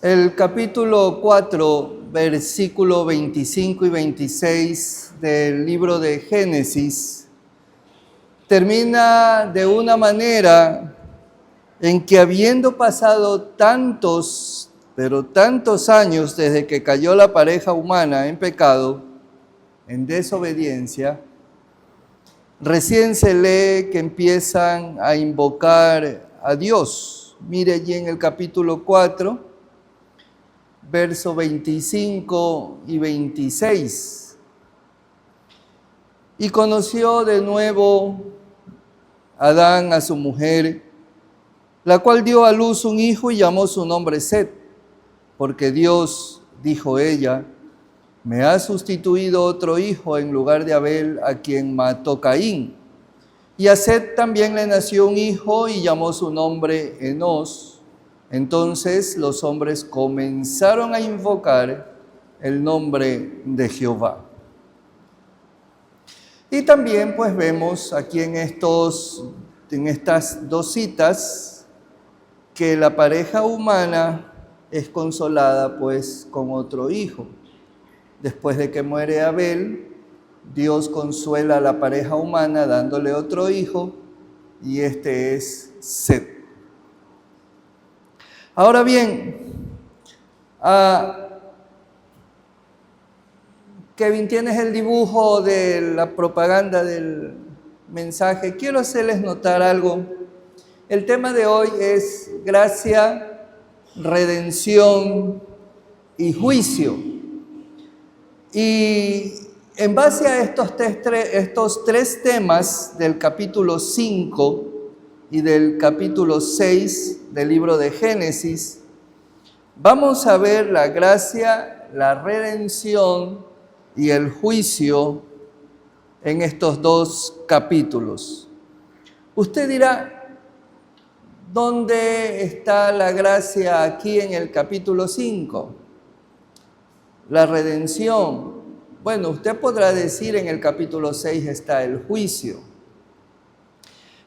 El capítulo 4, versículo 25 y 26 del libro de Génesis termina de una manera en que, habiendo pasado tantos, pero tantos años desde que cayó la pareja humana en pecado, en desobediencia, recién se lee que empiezan a invocar a Dios. Mire allí en el capítulo 4, verso 25 y 26. Y conoció de nuevo Adán a su mujer, la cual dio a luz un hijo y llamó su nombre Set, porque Dios, dijo ella, me ha sustituido otro hijo en lugar de Abel, a quien mató Caín. Y a Set también le nació un hijo y llamó su nombre Enós. Entonces los hombres comenzaron a invocar el nombre de Jehová. Y también pues vemos aquí en estas dos citas que la pareja humana es consolada pues con otro hijo. Después de que muere Abel, Dios consuela a la pareja humana dándole otro hijo, y este es Set. Ahora bien, Kevin, ¿tienes el dibujo de la propaganda del mensaje? Quiero hacerles notar algo. El tema de hoy es gracia, redención y juicio. Y en base a estos tres temas del capítulo 5 y del capítulo 6 del libro de Génesis, vamos a ver la gracia, la redención y el juicio en estos dos capítulos. Usted dirá, ¿dónde está la gracia aquí en el capítulo 5? La redención. Bueno, usted podrá decir en el capítulo 6 está el juicio.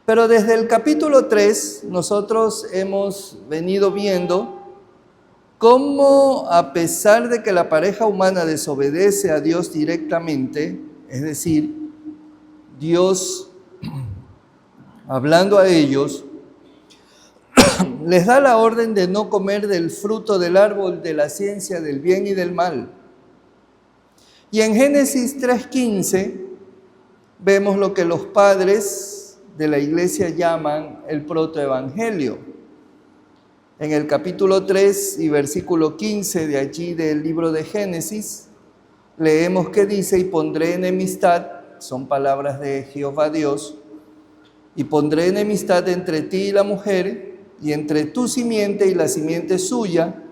Pero desde el capítulo 3 nosotros hemos venido viendo cómo, a pesar de que la pareja humana desobedece a Dios directamente, es decir, Dios, hablando a ellos, les da la orden de no comer del fruto del árbol de la ciencia del bien y del mal. Y en Génesis 3:15 vemos lo que los padres de la iglesia llaman el protoevangelio. En el capítulo 3 y versículo 15 de allí del libro de Génesis, leemos que dice, y pondré enemistad, son palabras de Jehová Dios, y pondré enemistad entre ti y la mujer, y entre tu simiente y la simiente suya,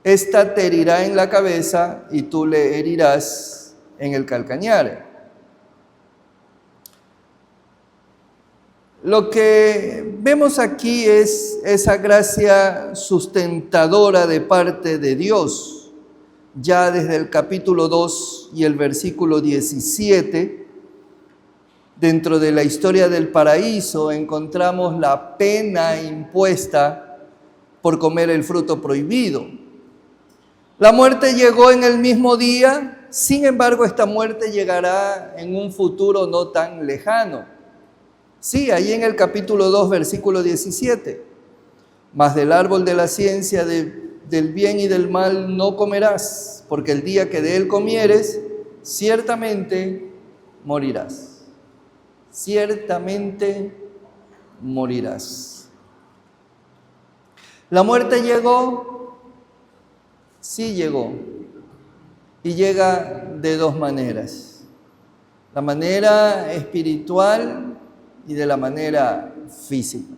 esta te herirá en la cabeza, y tú le herirás en el calcañar. Lo que vemos aquí es esa gracia sustentadora de parte de Dios. Ya desde el capítulo 2 y el versículo 17, dentro de la historia del paraíso, encontramos la pena impuesta por comer el fruto prohibido. La muerte llegó en el mismo día, sin embargo, esta muerte llegará en un futuro no tan lejano. Sí, ahí en el capítulo 2, versículo 17. Mas del árbol de la ciencia del bien y del mal no comerás, porque el día que de él comieres, ciertamente morirás. Ciertamente morirás. ¿La muerte llegó? Sí llegó. Y llega de dos maneras. La manera espiritual y de la manera física.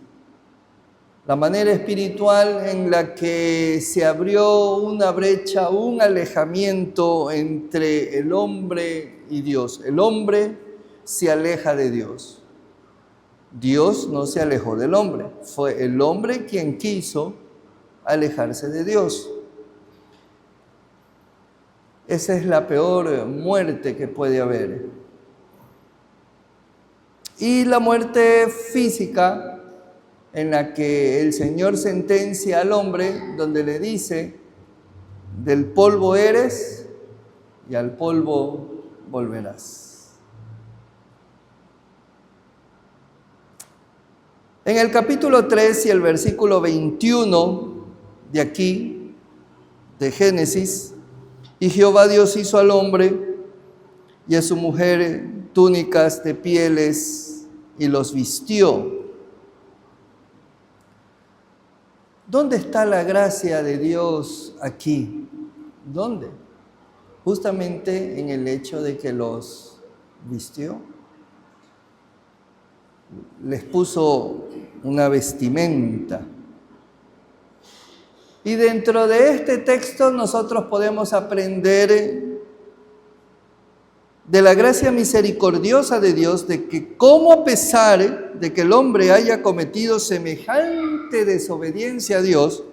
La manera espiritual en la que se abrió una brecha, un alejamiento entre el hombre y Dios. El hombre se aleja de Dios. Dios no se alejó del hombre. Fue el hombre quien quiso alejarse de Dios. Esa es la peor muerte que puede haber. Y la muerte física en la que el Señor sentencia al hombre, donde le dice, del polvo eres y al polvo volverás. En el capítulo 3 y el versículo 21 de aquí, de Génesis, y Jehová Dios hizo al hombre y a su mujer túnicas de pieles y los vistió. ¿Dónde está la gracia de Dios aquí? ¿Dónde? Justamente en el hecho de que los vistió. Les puso una vestimenta. Y dentro de este texto nosotros podemos aprender de la gracia misericordiosa de Dios, de que cómo a pesar de que el hombre haya cometido semejante desobediencia a Dios,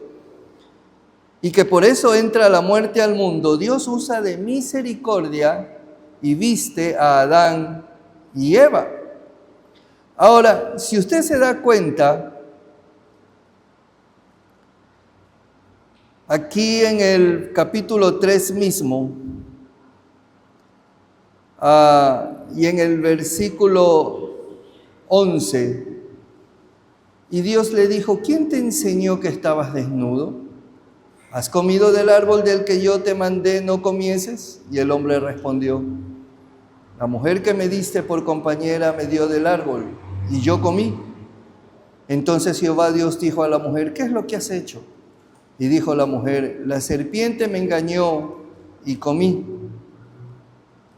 y que por eso entra la muerte al mundo, Dios usa de misericordia y viste a Adán y Eva. Ahora, si usted se da cuenta, aquí en el capítulo 3 mismo, y en el versículo 11, y Dios le dijo, ¿quién te enseñó que estabas desnudo? ¿Has comido del árbol del que yo te mandé no comieses? Y el hombre respondió, la mujer que me diste por compañera me dio del árbol, y yo comí. Entonces Jehová Dios dijo a la mujer, ¿qué es lo que has hecho? Y dijo la mujer, la serpiente me engañó y comí.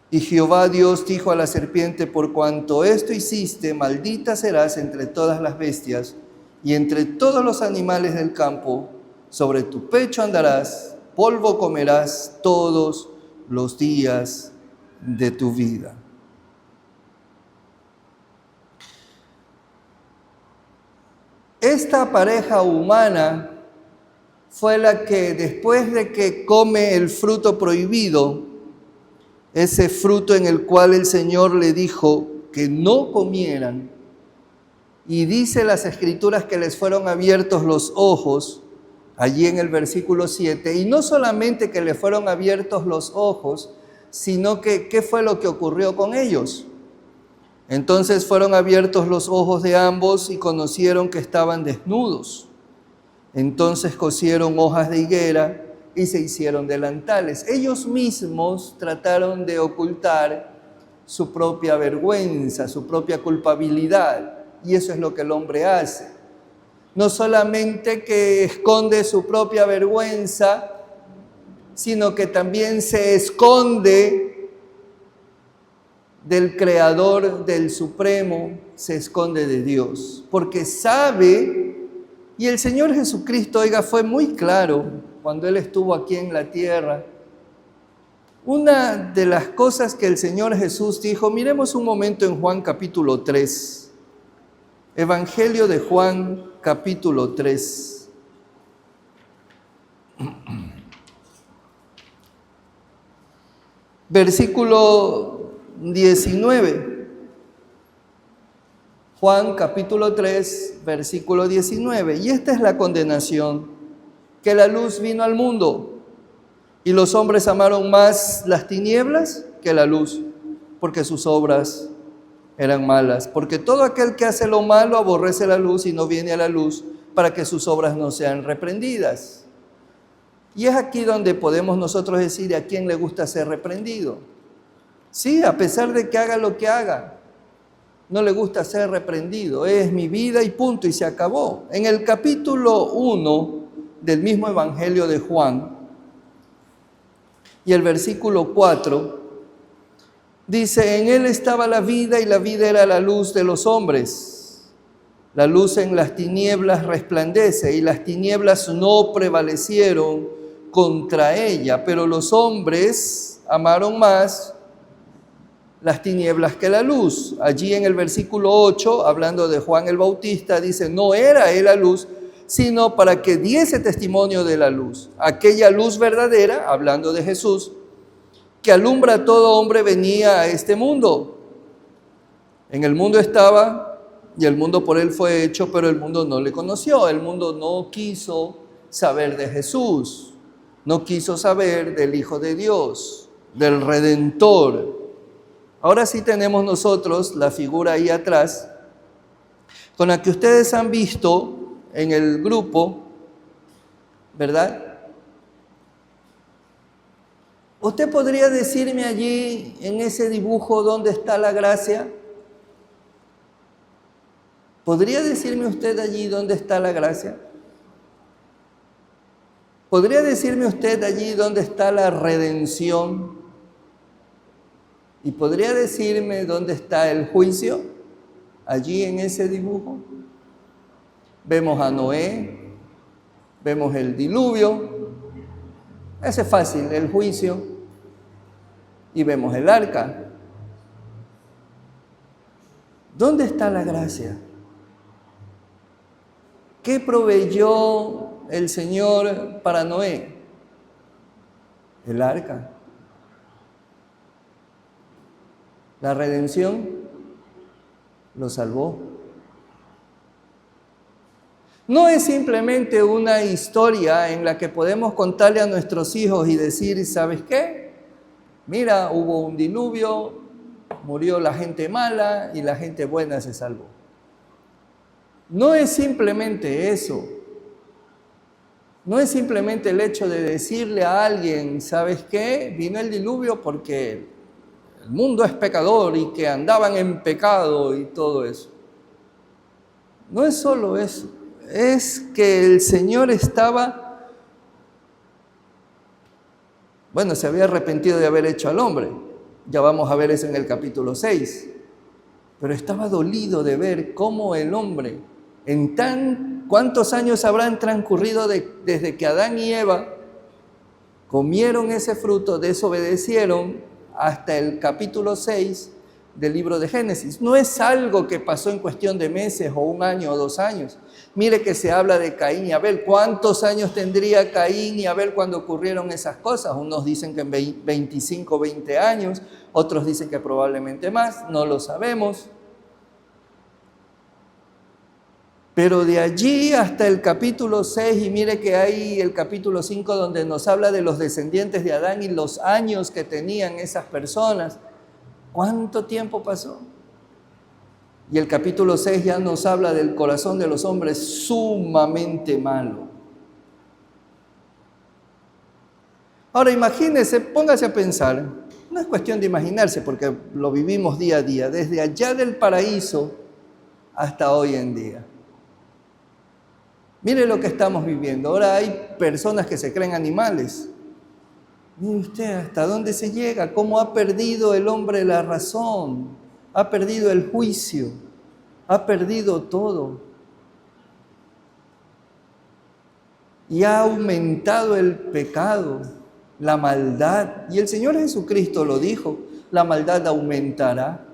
Y Jehová Dios dijo a la serpiente, por cuanto esto hiciste, maldita serás entre todas las bestias y entre todos los animales del campo. Sobre tu pecho andarás, polvo comerás todos los días de tu vida. Esta pareja humana fue la que después de que come el fruto prohibido, ese fruto en el cual el Señor le dijo que no comieran, y dice las Escrituras que les fueron abiertos los ojos, allí en el versículo 7, y no solamente que les fueron abiertos los ojos, sino que ¿qué fue lo que ocurrió con ellos? Entonces fueron abiertos los ojos de ambos y conocieron que estaban desnudos. Entonces cosieron hojas de higuera y se hicieron delantales. Ellos mismos trataron de ocultar su propia vergüenza, su propia culpabilidad. Y eso es lo que el hombre hace. No solamente que esconde su propia vergüenza, sino que también se esconde del Creador, del Supremo, se esconde de Dios. Porque sabe, y el Señor Jesucristo, oiga, fue muy claro cuando Él estuvo aquí en la tierra. Una de las cosas que el Señor Jesús dijo, miremos un momento en Juan capítulo 3. Evangelio de Juan capítulo 3. Versículo 19. Juan capítulo 3, versículo 19. Y esta es la condenación, que la luz vino al mundo, y los hombres amaron más las tinieblas que la luz, porque sus obras eran malas. Porque todo aquel que hace lo malo aborrece la luz y no viene a la luz, para que sus obras no sean reprendidas. Y es aquí donde podemos nosotros decir a quién le gusta ser reprendido. Sí, a pesar de que haga lo que haga, no le gusta ser reprendido. Es mi vida y punto, y se acabó. En el capítulo 1 del mismo Evangelio de Juan, y el versículo 4, dice, en él estaba la vida, y la vida era la luz de los hombres. La luz en las tinieblas resplandece, y las tinieblas no prevalecieron contra ella, pero los hombres amaron más las tinieblas que la luz. Allí en el versículo 8, hablando de Juan el Bautista, dice, no era él la luz, sino para que diese testimonio de la luz. Aquella luz verdadera, hablando de Jesús, que alumbra a todo hombre, venía a este mundo. En el mundo estaba, y el mundo por él fue hecho, pero el mundo no le conoció. El mundo no quiso saber de Jesús, no quiso saber del Hijo de Dios, del Redentor. Ahora sí tenemos nosotros la figura ahí atrás, con la que ustedes han visto en el grupo, ¿verdad? ¿Usted podría decirme allí, en ese dibujo, dónde está la gracia? ¿Podría decirme usted allí dónde está la gracia? ¿Podría decirme usted allí dónde está la redención? ¿Y podría decirme dónde está el juicio? Allí en ese dibujo. Vemos a Noé, vemos el diluvio, ese es fácil, el juicio, y vemos el arca. ¿Dónde está la gracia? ¿Qué proveyó el Señor para Noé? El arca. La redención lo salvó. No es simplemente una historia en la que podemos contarle a nuestros hijos y decir, ¿sabes qué? Mira, hubo un diluvio, murió la gente mala y la gente buena se salvó. No es simplemente eso. No es simplemente el hecho de decirle a alguien, ¿sabes qué? Vino el diluvio porque el mundo es pecador y que andaban en pecado y todo eso. No es solo eso. Es que el Señor estaba, se había arrepentido de haber hecho al hombre. Ya vamos a ver eso en el capítulo 6. Pero estaba dolido de ver cómo el hombre, ¿cuántos años habrán transcurrido desde que Adán y Eva comieron ese fruto, desobedecieron, hasta el capítulo 6 del libro de Génesis? No es algo que pasó en cuestión de meses o 1 año o 2 años. Mire que se habla de Caín y Abel. ¿Cuántos años tendría Caín y Abel cuando ocurrieron esas cosas? Unos dicen que en 25, 20 años, otros dicen que probablemente más, no lo sabemos. Pero de allí hasta el capítulo 6, y mire que hay el capítulo 5 donde nos habla de los descendientes de Adán y los años que tenían esas personas. ¿Cuánto tiempo pasó? Y el capítulo 6 ya nos habla del corazón de los hombres sumamente malo. Ahora imagínese, póngase a pensar, no es cuestión de imaginarse porque lo vivimos día a día, desde allá del paraíso hasta hoy en día. Mire lo que estamos viviendo. Ahora hay personas que se creen animales. Mire usted hasta dónde se llega, cómo ha perdido el hombre la razón, ha perdido el juicio, ha perdido todo. Y ha aumentado el pecado, la maldad. Y el Señor Jesucristo lo dijo, la maldad aumentará.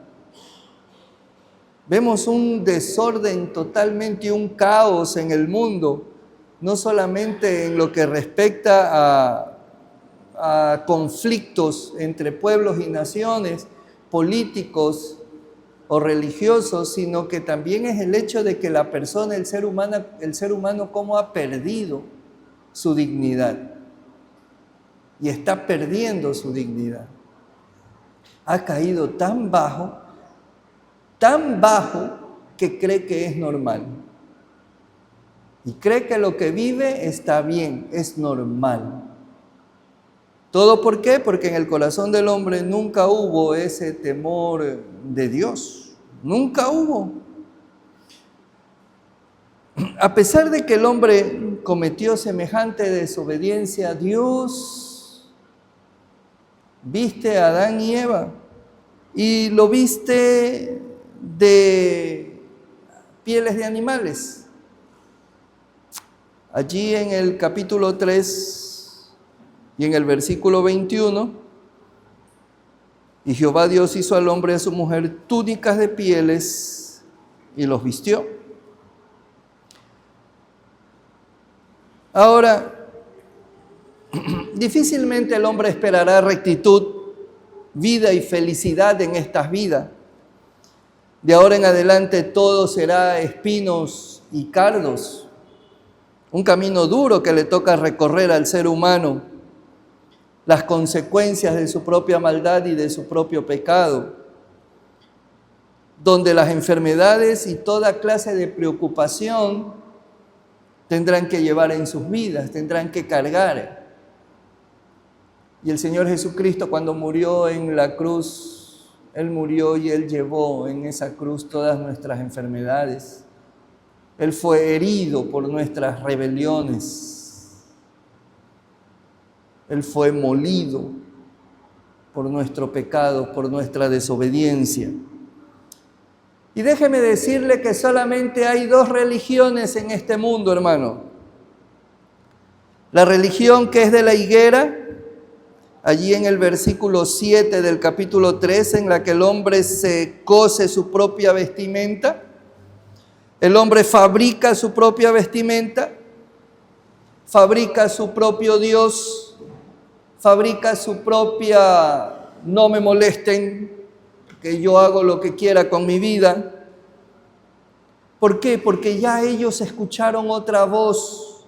Vemos un desorden totalmente, un caos en el mundo, no solamente en lo que respecta a conflictos entre pueblos y naciones, políticos o religiosos, sino que también es el hecho de que la persona, el ser humano cómo ha perdido su dignidad y está perdiendo su dignidad. Ha caído tan bajo que cree que es normal. Y cree que lo que vive está bien, es normal. ¿Todo por qué? Porque en el corazón del hombre nunca hubo ese temor de Dios. Nunca hubo. A pesar de que el hombre cometió semejante desobediencia, Dios viste a Adán y Eva y lo viste de pieles de animales. Allí en el capítulo 3 y en el versículo 21, y Jehová Dios hizo al hombre y a su mujer túnicas de pieles y los vistió. Ahora, difícilmente el hombre esperará rectitud, vida y felicidad en estas vidas. De ahora en adelante todo será espinos y cardos, un camino duro que le toca recorrer al ser humano, las consecuencias de su propia maldad y de su propio pecado, donde las enfermedades y toda clase de preocupación tendrán que llevar en sus vidas, tendrán que cargar. Y el Señor Jesucristo, cuando murió en la cruz, Él murió y Él llevó en esa cruz todas nuestras enfermedades. Él fue herido por nuestras rebeliones. Él fue molido por nuestro pecado, por nuestra desobediencia. Y déjeme decirle que solamente hay dos religiones en este mundo, hermano. La religión que es de la higuera, allí en el versículo 7 del capítulo 13, en la que el hombre se cose su propia vestimenta. El hombre fabrica su propia vestimenta, fabrica su propio Dios, fabrica su propia no me molesten, que yo hago lo que quiera con mi vida. ¿Por qué? Porque ya ellos escucharon otra voz.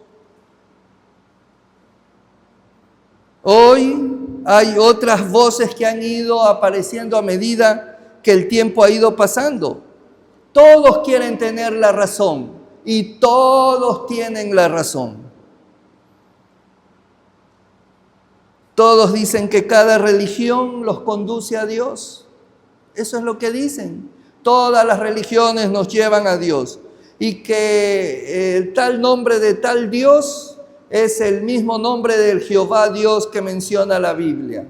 Hoy hay otras voces que han ido apareciendo a medida que el tiempo ha ido pasando. Todos quieren tener la razón y todos tienen la razón. Todos dicen que cada religión los conduce a Dios. Eso es lo que dicen. Todas las religiones nos llevan a Dios. Y que el tal nombre de tal Dios es el mismo nombre del Jehová Dios que menciona la Biblia.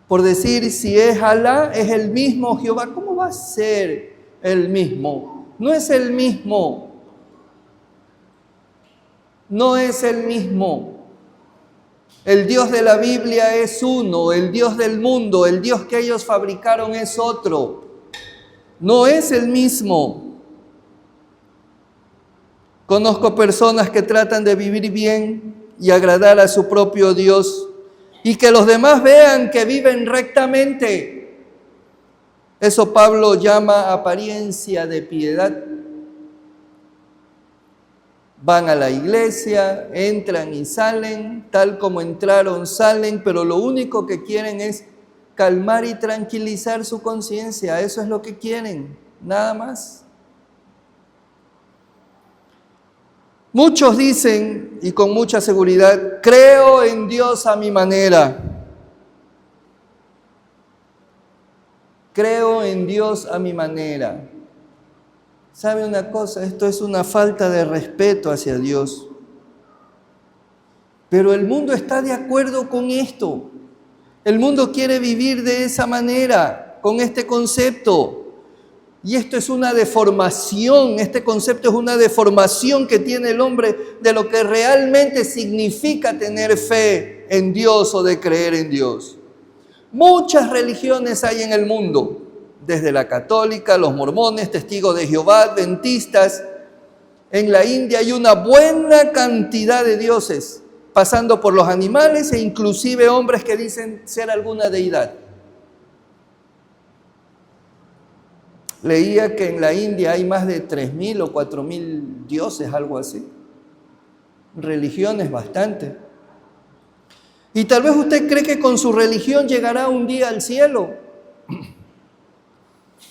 Por decir, si es Alá, es el mismo Jehová. ¿Cómo va a ser el mismo? No es el mismo. No es el mismo. El Dios de la Biblia es uno, el Dios del mundo, el Dios que ellos fabricaron es otro. No es el mismo. Conozco personas que tratan de vivir bien y agradar a su propio Dios y que los demás vean que viven rectamente. Eso Pablo llama apariencia de piedad. Van a la iglesia, entran y salen, tal como entraron, salen, pero lo único que quieren es calmar y tranquilizar su conciencia. Eso es lo que quieren, nada más. Muchos dicen, y con mucha seguridad, creo en Dios a mi manera. Creo en Dios a mi manera. ¿Sabe una cosa? Esto es una falta de respeto hacia Dios. Pero el mundo está de acuerdo con esto. El mundo quiere vivir de esa manera, con este concepto. Y esto es una deformación, este concepto es una deformación que tiene el hombre de lo que realmente significa tener fe en Dios o de creer en Dios. Muchas religiones hay en el mundo. Desde la católica, los mormones, testigos de Jehová, adventistas. En la India hay una buena cantidad de dioses, pasando por los animales e inclusive hombres que dicen ser alguna deidad. Leía que en la India hay más de 3.000 o 4.000 dioses, algo así. Religiones bastante. Y tal vez usted cree que con su religión llegará un día al cielo,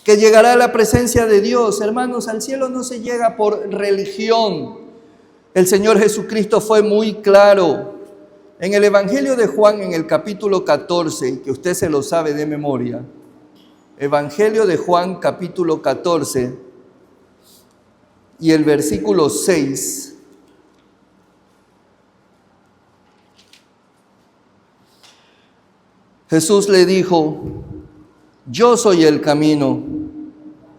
que llegará a la presencia de Dios. Hermanos, al cielo no se llega por religión. El Señor Jesucristo fue muy claro. En el Evangelio de Juan, en el capítulo 14, que usted se lo sabe de memoria, Evangelio de Juan, capítulo 14, y el versículo 6, Jesús le dijo: yo soy el camino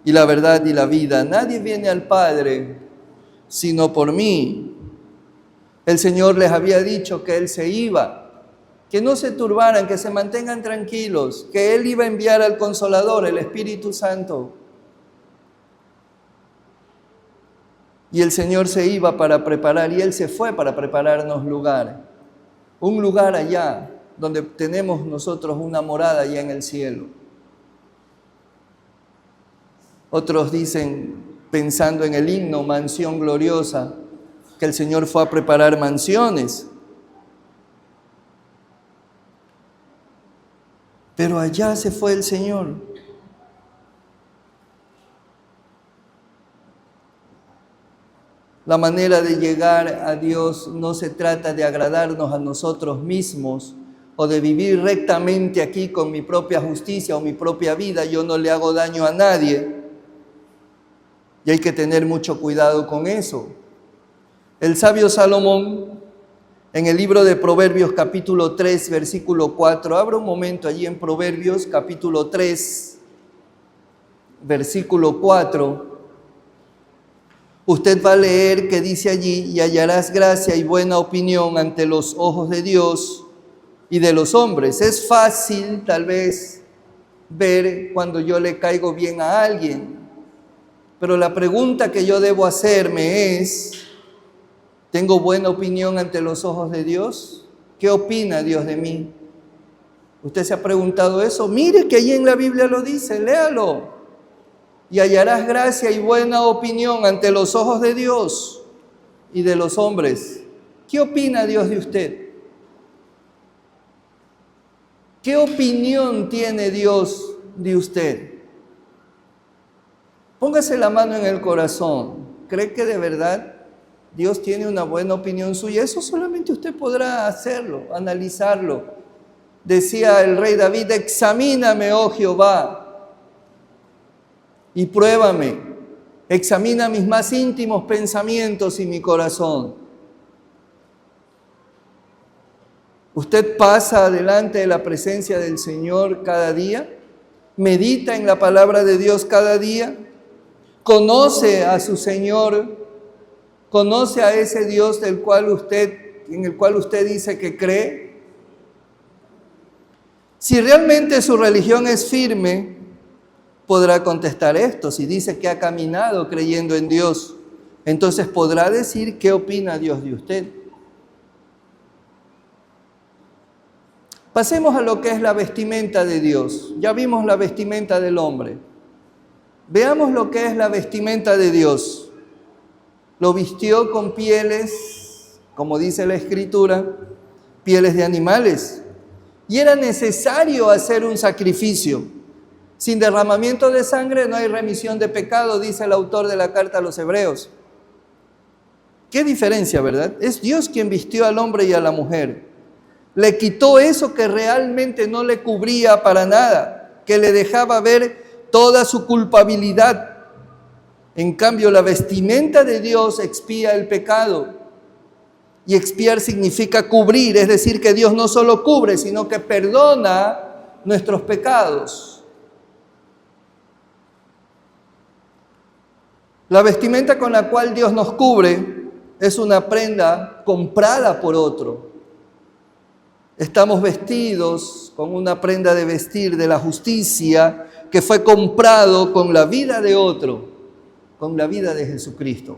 y la verdad y la vida. Nadie viene al Padre sino por mí. El Señor les había dicho que Él se iba, que no se turbaran, que se mantengan tranquilos, que Él iba a enviar al Consolador, el Espíritu Santo. Y el Señor se iba para preparar, y Él se fue para prepararnos lugar. Un lugar allá, donde tenemos nosotros una morada allá en el cielo. Otros dicen, pensando en el himno, mansión gloriosa, que el Señor fue a preparar mansiones. Pero allá se fue el Señor. La manera de llegar a Dios no se trata de agradarnos a nosotros mismos o de vivir rectamente aquí con mi propia justicia o mi propia vida. Yo no le hago daño a nadie y hay que tener mucho cuidado con eso. El sabio Salomón, en el libro de Proverbios capítulo 3, versículo 4, abra un momento allí en Proverbios capítulo 3, versículo 4, usted va a leer que dice allí: y hallarás gracia y buena opinión ante los ojos de Dios y de los hombres. Es fácil tal vez ver cuando yo le caigo bien a alguien, pero la pregunta que yo debo hacerme es: ¿tengo buena opinión ante los ojos de Dios? ¿Qué opina Dios de mí? ¿Usted se ha preguntado eso? Mire que allí en la Biblia lo dice, léalo. Y hallarás gracia y buena opinión ante los ojos de Dios y de los hombres. ¿Qué opina Dios de usted? ¿Qué opinión tiene Dios de usted? Póngase la mano en el corazón. ¿Cree que de verdad Dios tiene una buena opinión suya? Eso solamente usted podrá hacerlo, analizarlo. Decía el rey David: examíname, oh Jehová, y pruébame, examina mis más íntimos pensamientos y mi corazón. ¿Usted pasa delante de la presencia del Señor cada día? ¿Medita en la palabra de Dios cada día? ¿Conoce a su Señor? ¿Conoce a ese Dios en el cual usted dice que cree? Si realmente su religión es firme, podrá contestar esto. Si dice que ha caminado creyendo en Dios, entonces podrá decir qué opina Dios de usted. Pasemos a lo que es la vestimenta de Dios. Ya vimos la vestimenta del hombre. Veamos lo que es la vestimenta de Dios. Lo vistió con pieles, como dice la Escritura, pieles de animales. Y era necesario hacer un sacrificio. Sin derramamiento de sangre no hay remisión de pecado, dice el autor de la carta a los Hebreos. Qué diferencia, ¿verdad? Es Dios quien vistió al hombre y a la mujer. Le quitó eso que realmente no le cubría para nada, que le dejaba ver toda su culpabilidad. En cambio, la vestimenta de Dios expía el pecado. Y expiar significa cubrir, es decir, que Dios no solo cubre, sino que perdona nuestros pecados. La vestimenta con la cual Dios nos cubre es una prenda comprada por otro. Estamos vestidos con una prenda de vestir de la justicia que fue comprado con la vida de otro, con la vida de Jesucristo,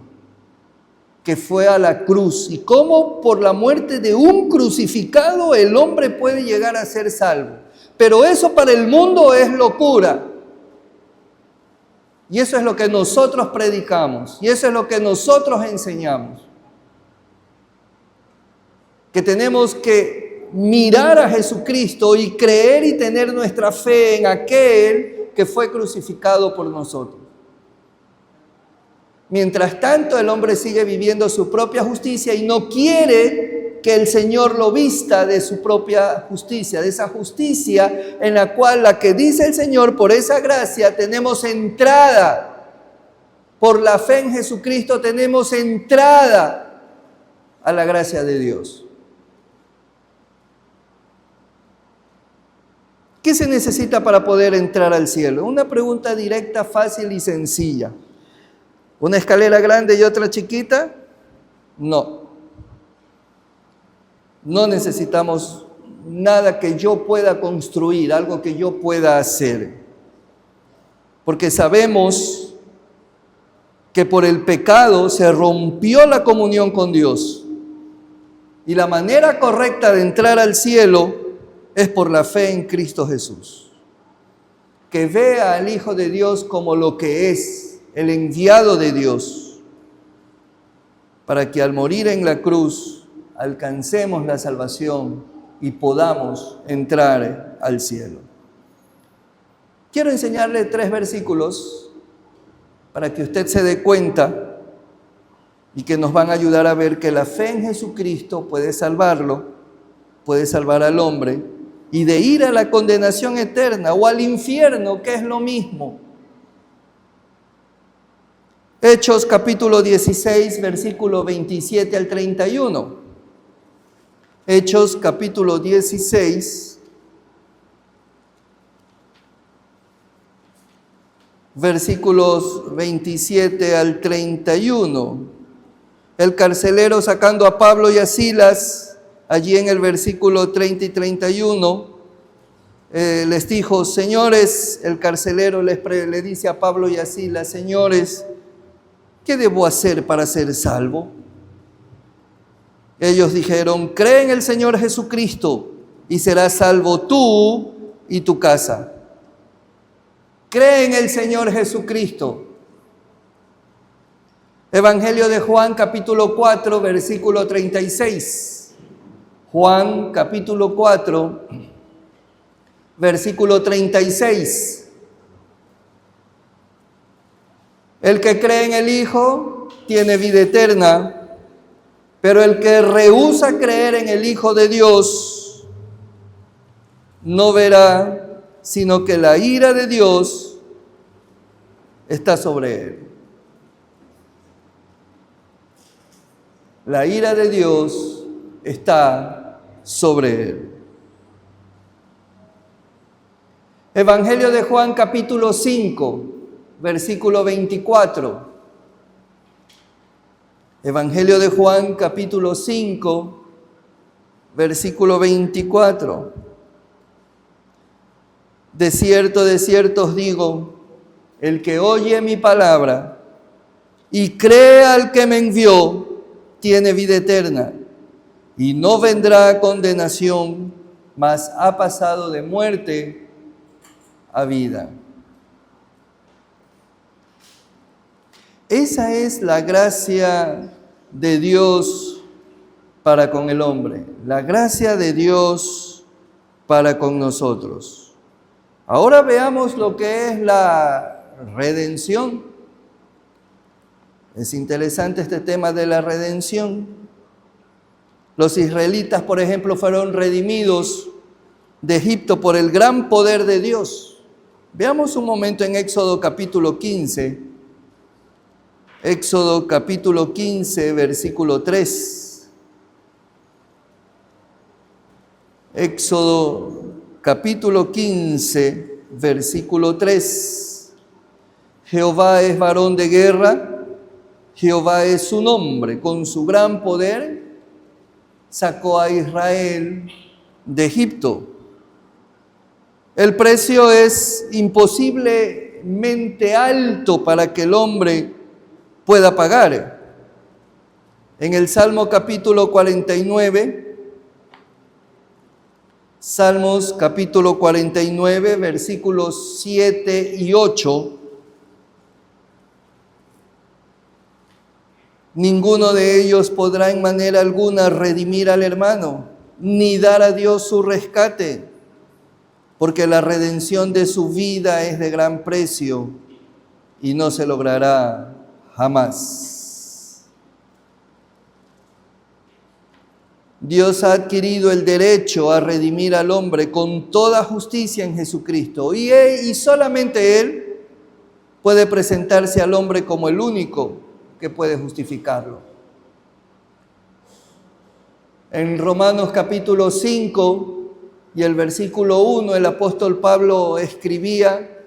que fue a la cruz. Y cómo por la muerte de un crucificado el hombre puede llegar a ser salvo. Pero eso para el mundo es locura. Y eso es lo que nosotros predicamos, y eso es lo que nosotros enseñamos. Que tenemos que mirar a Jesucristo y creer y tener nuestra fe en aquel que fue crucificado por nosotros. Mientras tanto, el hombre sigue viviendo su propia justicia y no quiere que el Señor lo vista de su propia justicia, de esa justicia en la cual la que dice el Señor, por esa gracia tenemos entrada, por la fe en Jesucristo tenemos entrada a la gracia de Dios. ¿Qué se necesita para poder entrar al cielo? Una pregunta directa, fácil y sencilla. ¿Una escalera grande y otra chiquita? No. No necesitamos nada que yo pueda construir, algo que yo pueda hacer. Porque sabemos que por el pecado se rompió la comunión con Dios. Y la manera correcta de entrar al cielo es por la fe en Cristo Jesús. que vea al Hijo de Dios como lo que es, el enviado de Dios, para que al morir en la cruz alcancemos la salvación y podamos entrar al cielo. Quiero enseñarle 3 versículos para que usted se dé cuenta y que nos van a ayudar a ver que la fe en Jesucristo puede salvarlo, puede salvar al hombre, y de ir a la condenación eterna o al infierno, que es lo mismo. Hechos capítulo 16, versículo 27 al 31. Hechos capítulo 16, versículos 27 al 31. El carcelero, sacando a Pablo y a Silas, allí en el versículo 30 y 31, les dijo: señores, el carcelero le dice a Pablo y a Silas: señores, ¿qué debo hacer para ser salvo? Ellos dijeron: cree en el Señor Jesucristo y serás salvo tú y tu casa. Cree en el Señor Jesucristo. Evangelio de Juan capítulo 4, versículo 36. Juan capítulo 4, versículo 36. El que cree en el Hijo tiene vida eterna, pero el que rehúsa creer en el Hijo de Dios no verá, sino que la ira de Dios está sobre él. La ira de Dios está sobre él. Evangelio de Juan capítulo 5, versículo 24. Evangelio de Juan capítulo 5, versículo 24. De cierto os digo, el que oye mi palabra y cree al que me envió, tiene vida eterna y no vendrá a condenación, mas ha pasado de muerte a vida. Esa es la gracia de Dios para con el hombre, la gracia de Dios para con nosotros. Ahora veamos lo que es la redención. Es interesante este tema de la redención. Los israelitas, por ejemplo, fueron redimidos de Egipto por el gran poder de Dios. Veamos un momento en Éxodo capítulo 15. Éxodo capítulo 15, versículo 3. Éxodo capítulo 15, versículo 3. Jehová es varón de guerra, Jehová es su nombre, con su gran poder sacó a Israel de Egipto. El precio es imposiblemente alto para que el hombre pueda pagar. En el Salmo capítulo 49, Salmos capítulo 49, versículos 7 y 8, ninguno de ellos podrá en manera alguna redimir al hermano, ni dar a Dios su rescate, porque la redención de su vida es de gran precio y no se logrará jamás. Dios ha adquirido el derecho a redimir al hombre con toda justicia en Jesucristo, y solamente Él puede presentarse al hombre como el único que puede justificarlo. En Romanos capítulo 5 y el versículo 1, el apóstol Pablo escribía: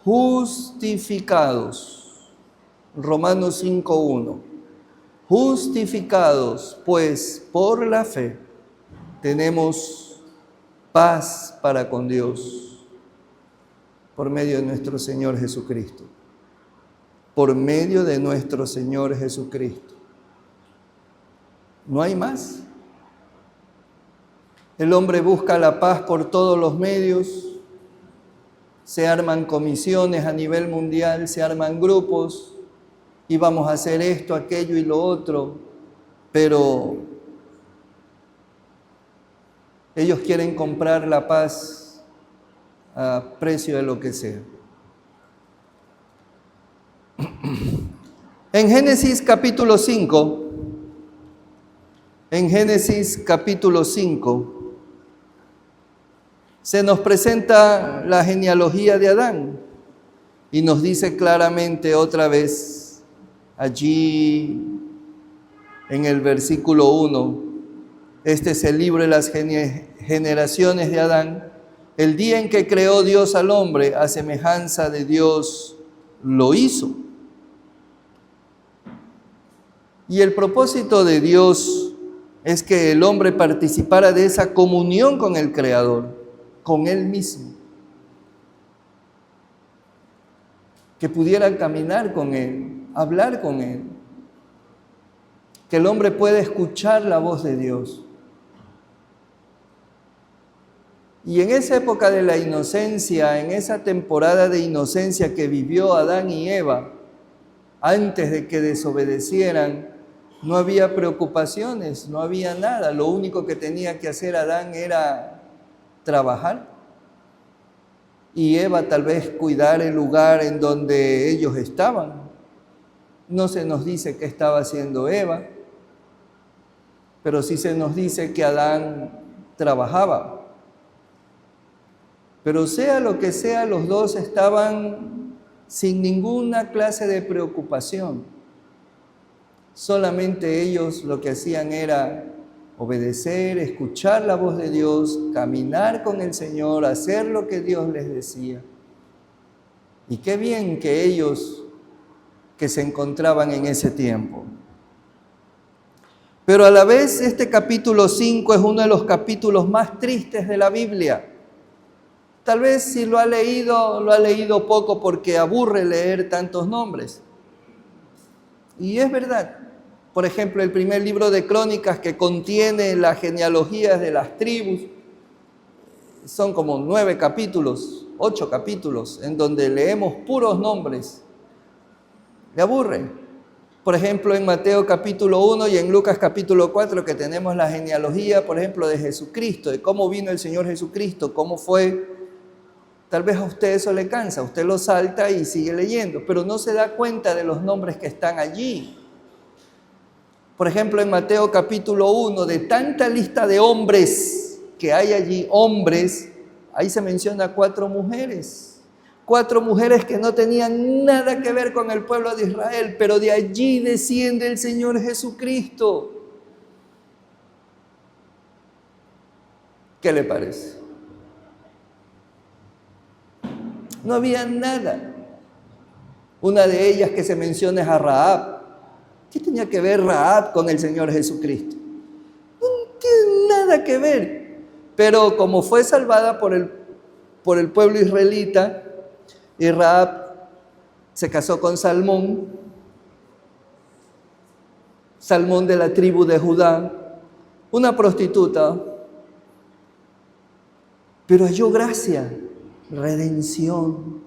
justificados. Romanos 5:1. Justificados, pues, por la fe, tenemos paz para con Dios por medio de nuestro Señor Jesucristo. Por medio de nuestro Señor Jesucristo. No hay más. El hombre busca la paz por todos los medios, se arman comisiones a nivel mundial, se arman grupos y vamos a hacer esto, aquello y lo otro, pero ellos quieren comprar la paz a precio de lo que sea. En Génesis capítulo 5, se nos presenta la genealogía de Adán y nos dice claramente otra vez allí en el versículo 1, este es el libro de las generaciones de Adán, el día en que creó Dios al hombre, a semejanza de Dios lo hizo. Y el propósito de Dios es que el hombre participara de esa comunión con el Creador, con Él mismo. Que pudiera caminar con Él, hablar con Él. Que el hombre pueda escuchar la voz de Dios. Y en esa época de la inocencia, en esa temporada de inocencia que vivió Adán y Eva, antes de que desobedecieran, no había preocupaciones, no había nada. Lo único que tenía que hacer Adán era trabajar. Y Eva tal vez cuidar el lugar en donde ellos estaban. No se nos dice qué estaba haciendo Eva, pero sí se nos dice que Adán trabajaba. Pero sea lo que sea, los dos estaban sin ninguna clase de preocupación. Solamente ellos lo que hacían era obedecer, escuchar la voz de Dios, caminar con el Señor, hacer lo que Dios les decía. Y qué bien que ellos que se encontraban en ese tiempo. Pero a la vez este capítulo 5 es uno de los capítulos más tristes de la Biblia. Tal vez si lo ha leído poco porque aburre leer tantos nombres. Y es verdad. Por ejemplo, el primer libro de Crónicas que contiene las genealogías de las tribus, son como 9 capítulos, 8 capítulos, en donde leemos puros nombres. Le aburre. Por ejemplo, en Mateo capítulo 1 y en Lucas capítulo 4, que tenemos la genealogía, por ejemplo, de Jesucristo, de cómo vino el Señor Jesucristo, cómo fue. Tal vez a usted eso le cansa, usted lo salta y sigue leyendo, pero no se da cuenta de los nombres que están allí. Por ejemplo, en Mateo capítulo 1, de tanta lista de hombres que hay allí, hombres, ahí se menciona 4 mujeres. 4 mujeres que no tenían nada que ver con el pueblo de Israel, pero de allí desciende el Señor Jesucristo. ¿Qué le parece? No había nada. Una de ellas que se menciona es a Rahab. ¿Qué tenía que ver Rahab con el Señor Jesucristo? No tiene nada que ver. Pero como fue salvada por el pueblo israelita, y Rahab se casó con Salmón de la tribu de Judá, una prostituta, pero halló gracia, redención.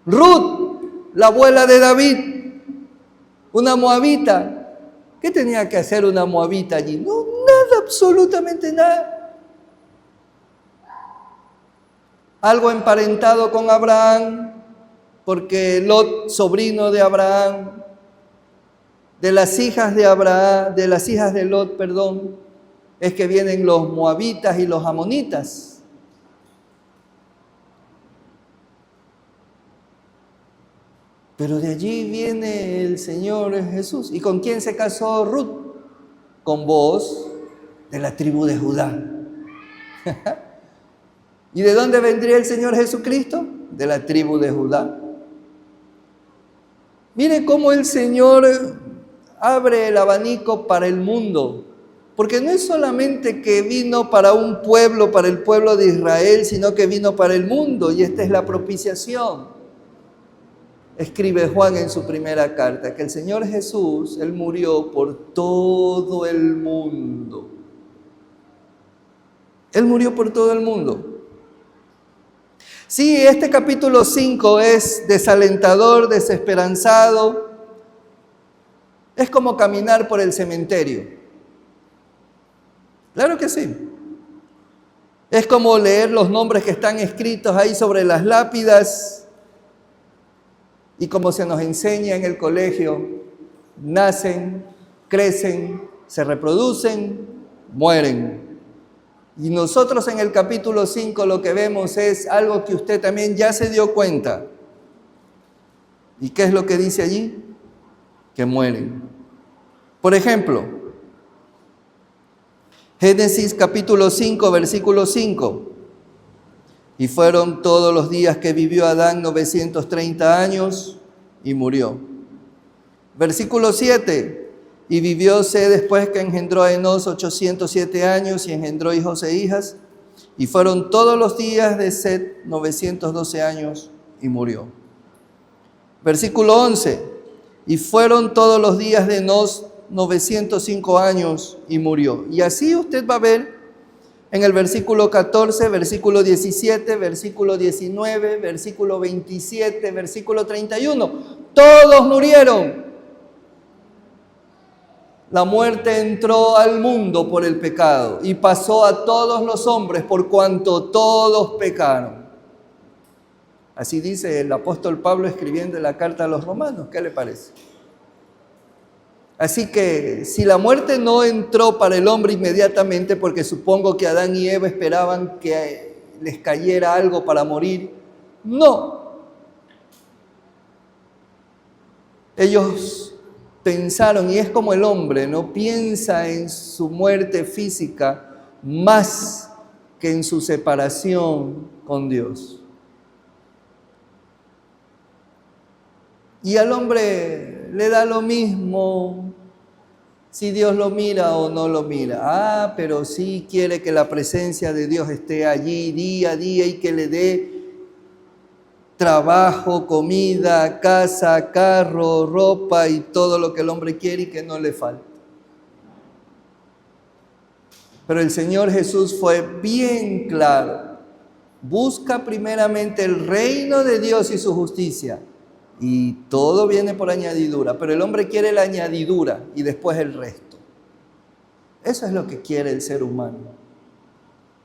Ruth, la abuela de David, una moabita. ¿Qué tenía que hacer una moabita allí? No, nada, absolutamente nada. Algo emparentado con Abraham, porque Lot, sobrino de Abraham, de las hijas de Lot, es que vienen los moabitas y los amonitas. Pero de allí viene el Señor Jesús. ¿Y con quién se casó Ruth? Con Booz, de la tribu de Judá. ¿Y de dónde vendría el Señor Jesucristo? De la tribu de Judá. Mire cómo el Señor abre el abanico para el mundo. Porque no es solamente que vino para un pueblo, para el pueblo de Israel, sino que vino para el mundo. Y esta es la propiciación. Escribe Juan en su primera carta que el Señor Jesús, Él murió por todo el mundo. Él murió por todo el mundo. Sí, este capítulo 5 es desalentador, desesperanzado. Es como caminar por el cementerio. Claro que sí. Es como leer los nombres que están escritos ahí sobre las lápidas y como se nos enseña en el colegio, nacen, crecen, se reproducen, mueren. Y nosotros en el capítulo 5 lo que vemos es algo que usted también ya se dio cuenta. ¿Y qué es lo que dice allí? Que mueren. Por ejemplo, Génesis capítulo 5, versículo 5. Y fueron todos los días que vivió Adán 930 años y murió. Versículo 7. Y vivióse después que engendró a Enós 807 años y engendró hijos e hijas. Y fueron todos los días de Set 912 años y murió. Versículo 11. Y fueron todos los días de Enós 905 años y murió. Y así usted va a ver en el versículo 14, versículo 17, versículo 19, versículo 27, versículo 31. Todos murieron. La muerte entró al mundo por el pecado y pasó a todos los hombres por cuanto todos pecaron. Así dice el apóstol Pablo escribiendo la carta a los romanos. ¿Qué le parece? Así que si la muerte no entró para el hombre inmediatamente, porque supongo que Adán y Eva esperaban que les cayera algo para morir, no. Ellos pensaron, y es como el hombre, ¿no? Piensa en su muerte física más que en su separación con Dios. Y al hombre le da lo mismo si Dios lo mira o no lo mira. Pero sí quiere que la presencia de Dios esté allí día a día y que le dé trabajo, comida, casa, carro, ropa y todo lo que el hombre quiere y que no le falte. Pero el Señor Jesús fue bien claro. Busca primeramente el reino de Dios y su justicia. Y todo viene por añadidura. Pero el hombre quiere la añadidura y después el resto. Eso es lo que quiere el ser humano.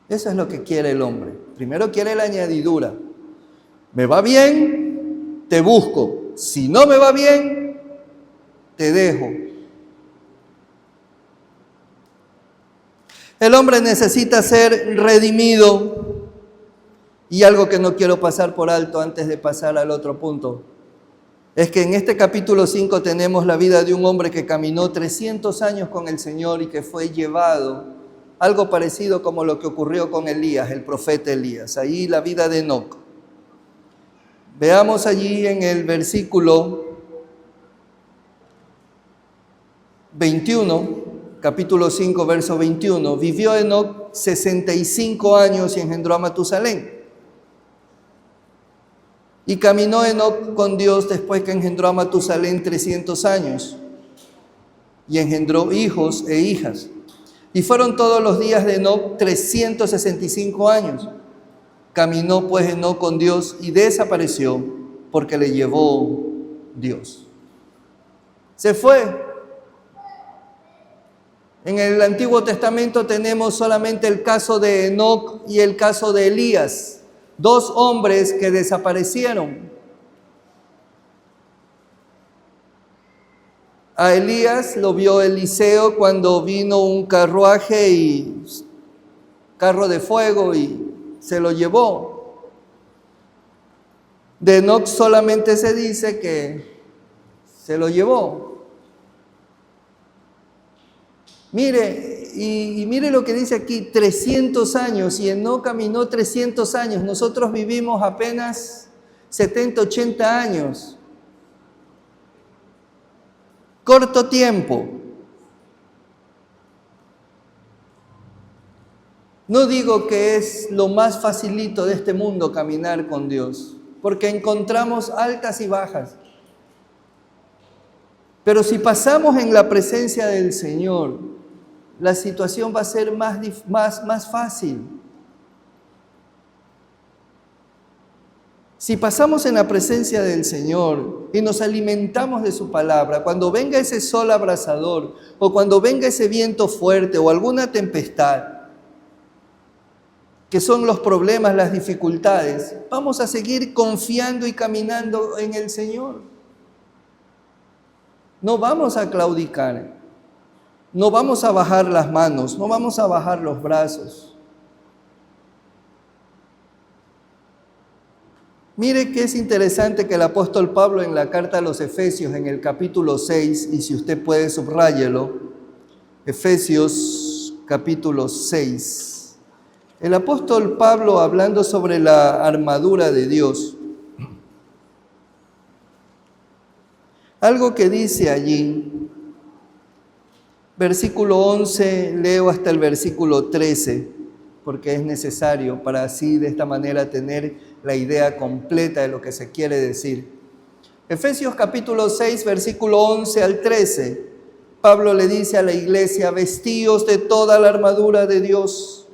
Eso es lo que quiere el hombre. Primero quiere la añadidura. Me va bien, te busco. Si no me va bien, te dejo. El hombre necesita ser redimido. Y algo que no quiero pasar por alto antes de pasar al otro punto, es que en este capítulo 5 tenemos la vida de un hombre que caminó 300 años con el Señor y que fue llevado, algo parecido como lo que ocurrió con Elías, el profeta Elías. Ahí la vida de Enoc. Veamos allí en el versículo 21, capítulo 5, verso 21. Vivió Enoc 65 años y engendró a Matusalén. Y caminó Enoc con Dios después que engendró a Matusalén 300 años. Y engendró hijos e hijas. Y fueron todos los días de Enoc 365 años. Caminó pues Enoc con Dios y desapareció porque le llevó Dios. Se fue. En el Antiguo Testamento tenemos solamente el caso de Enoc y el caso de Elías, dos hombres que desaparecieron. A Elías lo vio Eliseo cuando vino un carruaje y carro de fuego y se lo llevó. De Enoc solamente se dice que se lo llevó. Mire, y mire lo que dice aquí, 300 años, y Enoc caminó 300 años. Nosotros vivimos apenas 70, 80 años. Corto tiempo. No digo que es lo más facilito de este mundo caminar con Dios, porque encontramos altas y bajas. Pero si pasamos en la presencia del Señor, la situación va a ser más fácil. Si pasamos en la presencia del Señor y nos alimentamos de su palabra, cuando venga ese sol abrasador o cuando venga ese viento fuerte o alguna tempestad, que son los problemas, las dificultades, vamos a seguir confiando y caminando en el Señor. No vamos a claudicar, no vamos a bajar las manos, no vamos a bajar los brazos. Mire que es interesante que el apóstol Pablo en la carta a los Efesios, en el capítulo 6, y si usted puede subráyelo, Efesios capítulo 6. El apóstol Pablo, hablando sobre la armadura de Dios, algo que dice allí, versículo 11, leo hasta el versículo 13, porque es necesario para así de esta manera tener la idea completa de lo que se quiere decir. Efesios capítulo 6, versículo 11 al 13, Pablo le dice a la iglesia: vestíos de toda la armadura de Dios,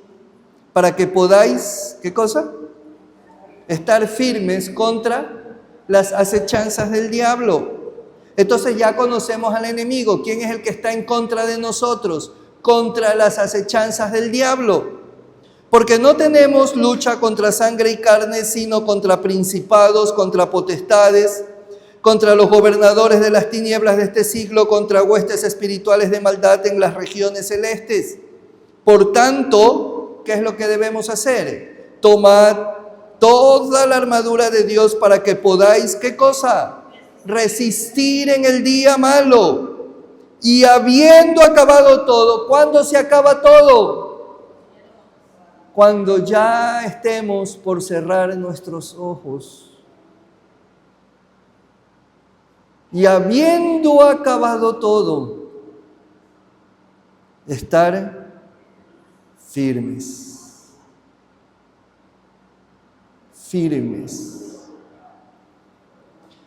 para que podáis, ¿qué cosa? Estar firmes contra las acechanzas del diablo. Entonces ya conocemos al enemigo. ¿Quién es el que está en contra de nosotros? Contra las acechanzas del diablo. Porque no tenemos lucha contra sangre y carne, sino contra principados, contra potestades, contra los gobernadores de las tinieblas de este siglo, contra huestes espirituales de maldad en las regiones celestes. Por tanto, ¿qué es lo que debemos hacer? Tomad toda la armadura de Dios para que podáis, ¿qué cosa? Resistir en el día malo. Y habiendo acabado todo, ¿cuándo se acaba todo? Cuando ya estemos por cerrar nuestros ojos. Y habiendo acabado todo, estar firmes. Firmes.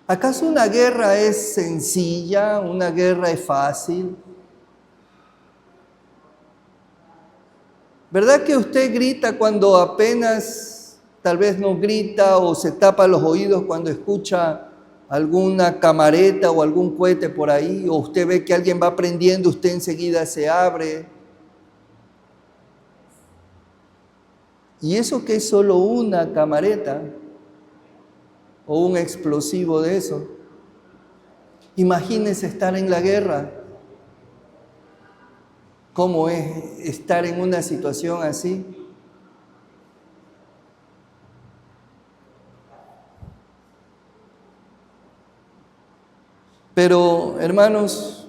¿Acaso una guerra es sencilla? ¿Una guerra es fácil? ¿Verdad que usted grita cuando apenas, tal vez no grita, o se tapa los oídos cuando escucha alguna camareta o algún cohete por ahí, o usted ve que alguien va prendiendo, usted enseguida se abre? ¿Y eso que es solo una camareta o un explosivo de eso? Imagínese estar en la guerra. ¿Cómo es estar en una situación así? Pero, hermanos,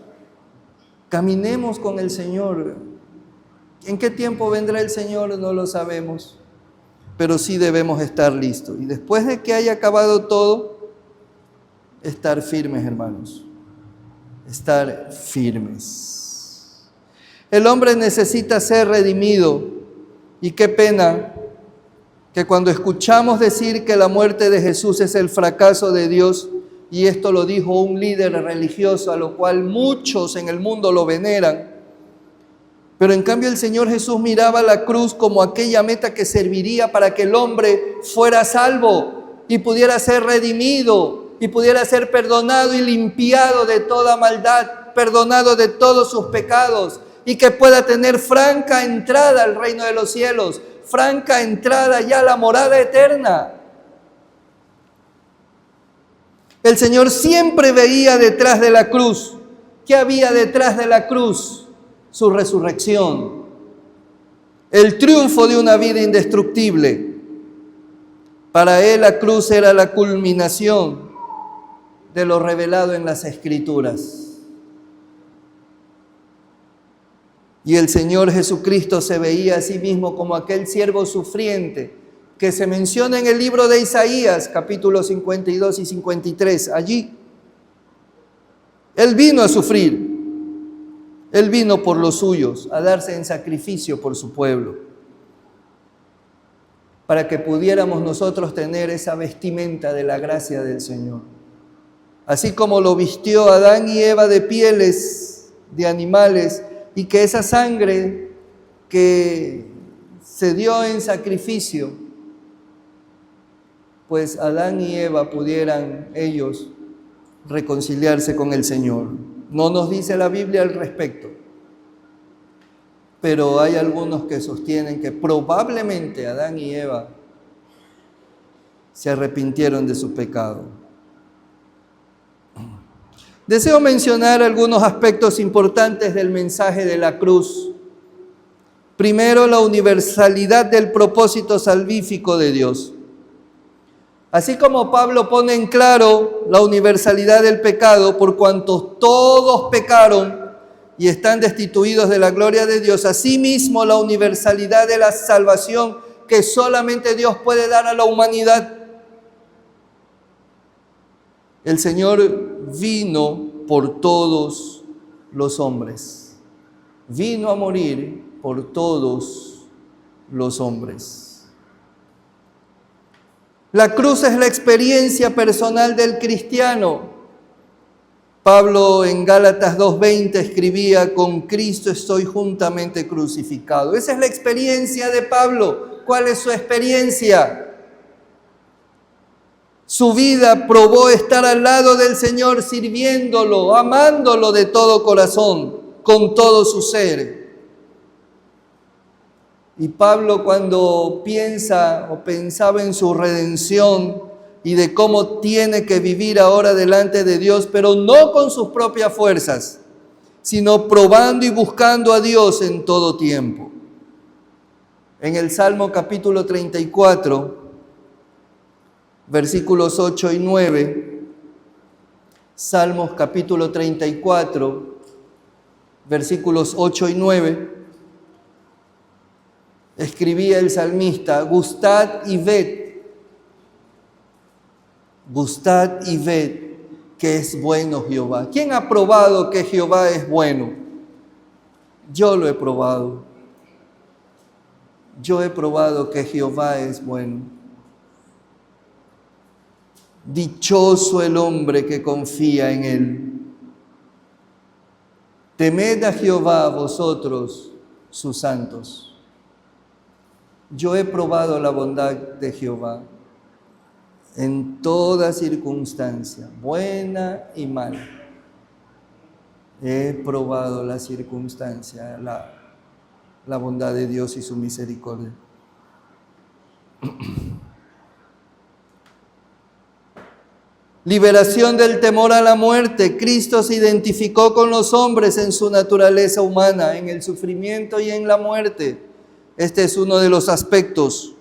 caminemos con el Señor. ¿En qué tiempo vendrá el Señor? No lo sabemos, pero sí debemos estar listos. Y después de que haya acabado todo, estar firmes, hermanos. Estar firmes. El hombre necesita ser redimido, y qué pena que cuando escuchamos decir que la muerte de Jesús es el fracaso de Dios, y esto lo dijo un líder religioso a lo cual muchos en el mundo lo veneran, pero en cambio el Señor Jesús miraba la cruz como aquella meta que serviría para que el hombre fuera salvo y pudiera ser redimido y pudiera ser perdonado y limpiado de toda maldad, perdonado de todos sus pecados, y que pueda tener franca entrada al reino de los cielos, franca entrada ya a la morada eterna. El Señor siempre veía detrás de la cruz. ¿Qué había detrás de la cruz? Su resurrección, el triunfo de una vida indestructible. Para Él la cruz era la culminación de lo revelado en las Escrituras. Y el Señor Jesucristo se veía a sí mismo como aquel siervo sufriente que se menciona en el libro de Isaías, capítulos 52 y 53. Allí, Él vino a sufrir. Él vino por los suyos, a darse en sacrificio por su pueblo, para que pudiéramos nosotros tener esa vestimenta de la gracia del Señor. Así como lo vistió Adán y Eva de pieles de animales, y que esa sangre que se dio en sacrificio pues Adán y Eva pudieran ellos reconciliarse con el Señor. No nos dice la Biblia al respecto, pero hay algunos que sostienen que probablemente Adán y Eva se arrepintieron de su pecado. Deseo mencionar algunos aspectos importantes del mensaje de la cruz. Primero, la universalidad del propósito salvífico de Dios. Así como Pablo pone en claro la universalidad del pecado, por cuanto todos pecaron y están destituidos de la gloria de Dios, asimismo la universalidad de la salvación que solamente Dios puede dar a la humanidad. El Señor vino por todos los hombres. Vino a morir por todos los hombres. La cruz es la experiencia personal del cristiano. Pablo en Gálatas 2:20 escribía: con Cristo estoy juntamente crucificado. Esa es la experiencia de Pablo. ¿Cuál es su experiencia? Su vida probó estar al lado del Señor, sirviéndolo, amándolo de todo corazón, con todo su ser. Y Pablo, cuando pensaba en su redención y de cómo tiene que vivir ahora delante de Dios, pero no con sus propias fuerzas, sino probando y buscando a Dios en todo tiempo. En el Salmo capítulo 34, versículos 8 y 9, Salmos capítulo 34, versículos 8 y 9, escribía el salmista: gustad y ved que es bueno Jehová. ¿Quién ha probado que Jehová es bueno? Yo lo he probado. Yo he probado que Jehová es bueno. Dichoso el hombre que confía en él. Temed a Jehová vosotros, sus santos. Yo he probado la bondad de Jehová en toda circunstancia, buena y mala. He probado la circunstancia, la bondad de Dios y su misericordia. Liberación del temor a la muerte. Cristo se identificó con los hombres en su naturaleza humana, en el sufrimiento y en la muerte. Este es uno de los aspectos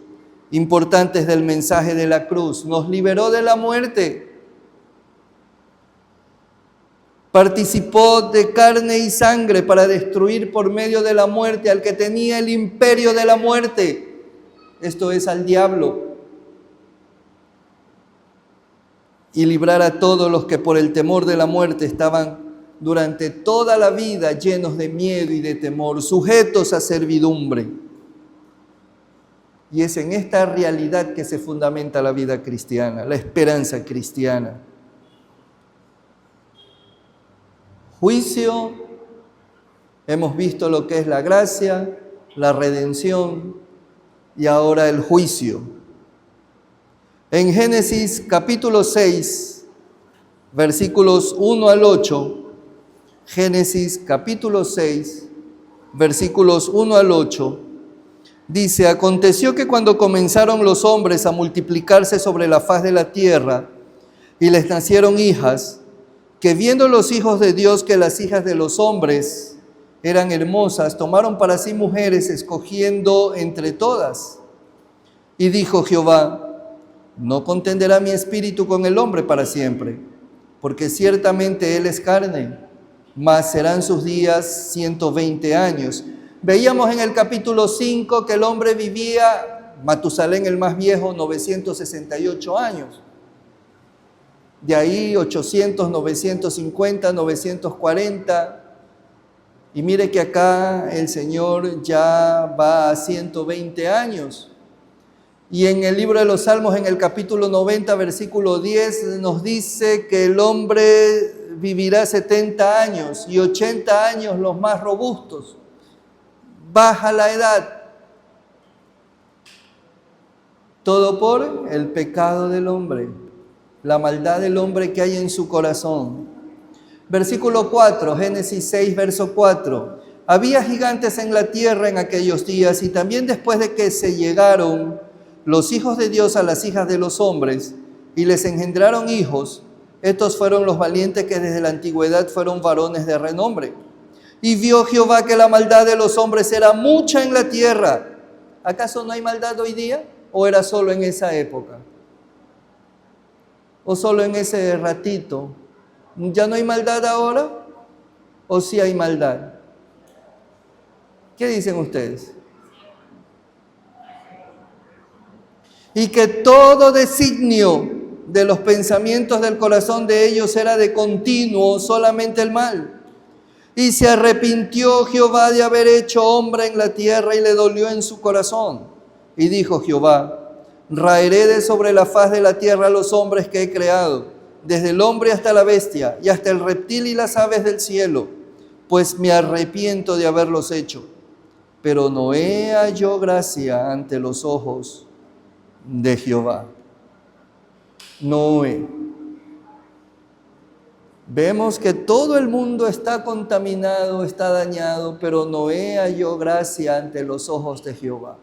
importantes del mensaje de la cruz. Nos liberó de la muerte. Participó de carne y sangre para destruir por medio de la muerte al que tenía el imperio de la muerte. Esto es, al diablo. Y librar a todos los que por el temor de la muerte estaban durante toda la vida llenos de miedo y de temor, sujetos a servidumbre. Y es en esta realidad que se fundamenta la vida cristiana, la esperanza cristiana. Juicio, hemos visto lo que es la gracia, la redención y ahora el juicio. En Génesis capítulo 6, versículos 1 al 8, Génesis capítulo 6, versículos 1 al 8, dice: aconteció que cuando comenzaron los hombres a multiplicarse sobre la faz de la tierra y les nacieron hijas, que viendo los hijos de Dios que las hijas de los hombres eran hermosas, tomaron para sí mujeres, escogiendo entre todas. Y dijo Jehová: no contenderá mi espíritu con el hombre para siempre, porque ciertamente él es carne, mas serán sus días 120 años. Veíamos en el capítulo 5 que el hombre vivía, Matusalén el más viejo, 968 años. De ahí 800, 950, 940. Y mire que acá el Señor ya va a 120 años. Y en el libro de los Salmos, en el capítulo 90, versículo 10, nos dice que el hombre vivirá 70 años y 80 años los más robustos. Baja la edad. Todo por el pecado del hombre, la maldad del hombre que hay en su corazón. Versículo 4, Génesis 6, verso 4. Había gigantes en la tierra en aquellos días, y también después de que se llegaron los hijos de Dios a las hijas de los hombres, y les engendraron hijos, estos fueron los valientes que desde la antigüedad fueron varones de renombre. Y vio Jehová que la maldad de los hombres era mucha en la tierra. ¿Acaso no hay maldad hoy día? ¿O era solo en esa época? ¿O solo en ese ratito? ¿Ya no hay maldad ahora? ¿O sí hay maldad? ¿Qué dicen ustedes? Y que todo designio de los pensamientos del corazón de ellos era de continuo solamente el mal. Y se arrepintió Jehová de haber hecho hombre en la tierra y le dolió en su corazón. Y dijo Jehová: raeré de sobre la faz de la tierra a los hombres que he creado, desde el hombre hasta la bestia, y hasta el reptil y las aves del cielo, pues me arrepiento de haberlos hecho. Pero Noé halló gracia ante los ojos de Jehová. Noé. Vemos que todo el mundo está contaminado, está dañado, pero Noé halló gracia ante los ojos de Jehová.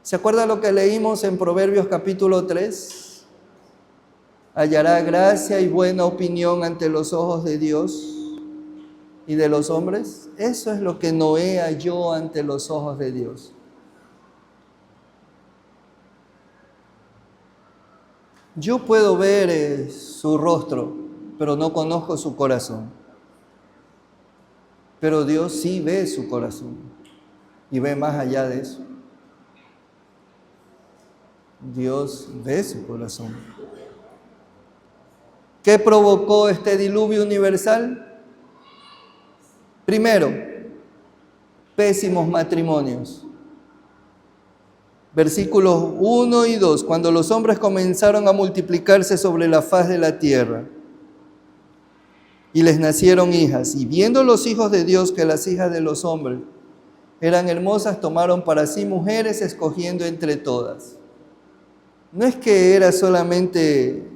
¿Se acuerda lo que leímos en Proverbios capítulo 3? Hallará gracia y buena opinión ante los ojos de Dios y de los hombres. Eso es lo que Noé halló ante los ojos de Dios. Yo puedo ver su rostro, pero no conozco su corazón. Pero Dios sí ve su corazón y ve más allá de eso. Dios ve su corazón. ¿Qué provocó este diluvio universal? Primero, pésimos matrimonios. Versículos 1 y 2, cuando los hombres comenzaron a multiplicarse sobre la faz de la tierra, y les nacieron hijas, y viendo los hijos de Dios que las hijas de los hombres eran hermosas, tomaron para sí mujeres, escogiendo entre todas. No es que era solamente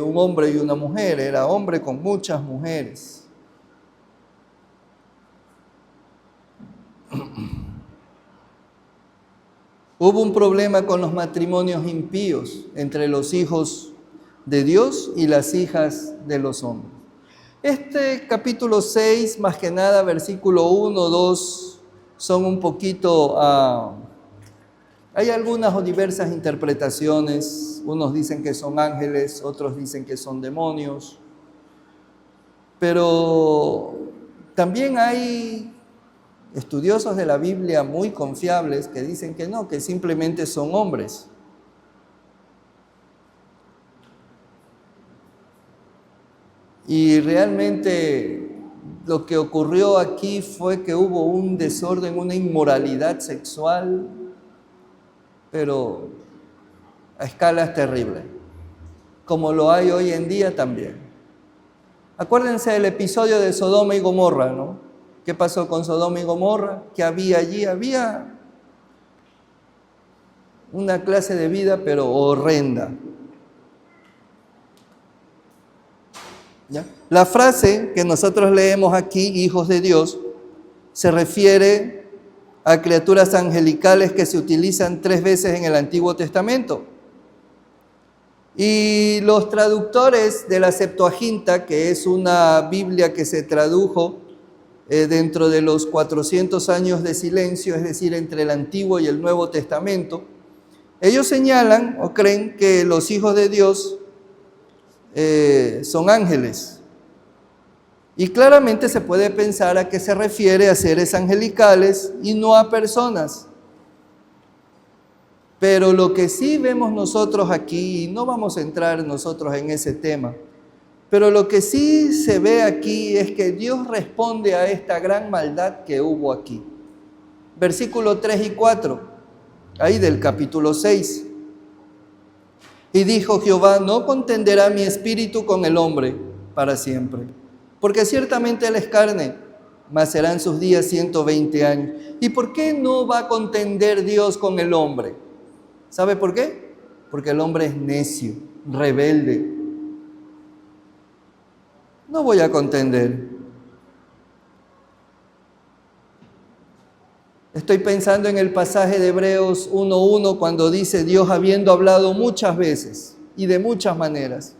un hombre y una mujer, era hombre con muchas mujeres. Hubo un problema con los matrimonios impíos entre los hijos de Dios y las hijas de los hombres. Este capítulo 6, más que nada, versículo 1, 2, son un poquito... hay algunas o diversas interpretaciones. Unos dicen que son ángeles, otros dicen que son demonios. Pero también hay estudiosos de la Biblia muy confiables que dicen que no, que simplemente son hombres. Y realmente lo que ocurrió aquí fue que hubo un desorden, una inmoralidad sexual, pero a escalas terribles, como lo hay hoy en día también. Acuérdense del episodio de Sodoma y Gomorra, ¿no? ¿Qué pasó con Sodoma y Gomorra? ¿Qué había allí? Había una clase de vida, pero horrenda. ¿Ya? La frase que nosotros leemos aquí, hijos de Dios, se refiere a criaturas angelicales que se utilizan 3 veces en el Antiguo Testamento. Y los traductores de la Septuaginta, que es una Biblia que se tradujo dentro de los 400 años de silencio, es decir, entre el Antiguo y el Nuevo Testamento, ellos señalan o creen que los hijos de Dios son ángeles. Y claramente se puede pensar a que se refiere a seres angelicales y no a personas. Pero lo que sí vemos nosotros aquí, y no vamos a entrar nosotros en ese tema, pero lo que sí se ve aquí es que Dios responde a esta gran maldad que hubo aquí. Versículo 3 y 4, ahí del capítulo 6. Y dijo Jehová: no contenderá mi espíritu con el hombre para siempre, porque ciertamente él es carne, mas serán sus días 120 años. ¿Y por qué no va a contender Dios con el hombre? ¿Sabe por qué? Porque el hombre es necio, rebelde. No voy a contender. Estoy pensando en el pasaje de Hebreos 1:1 cuando dice Dios habiendo hablado muchas veces y de muchas maneras.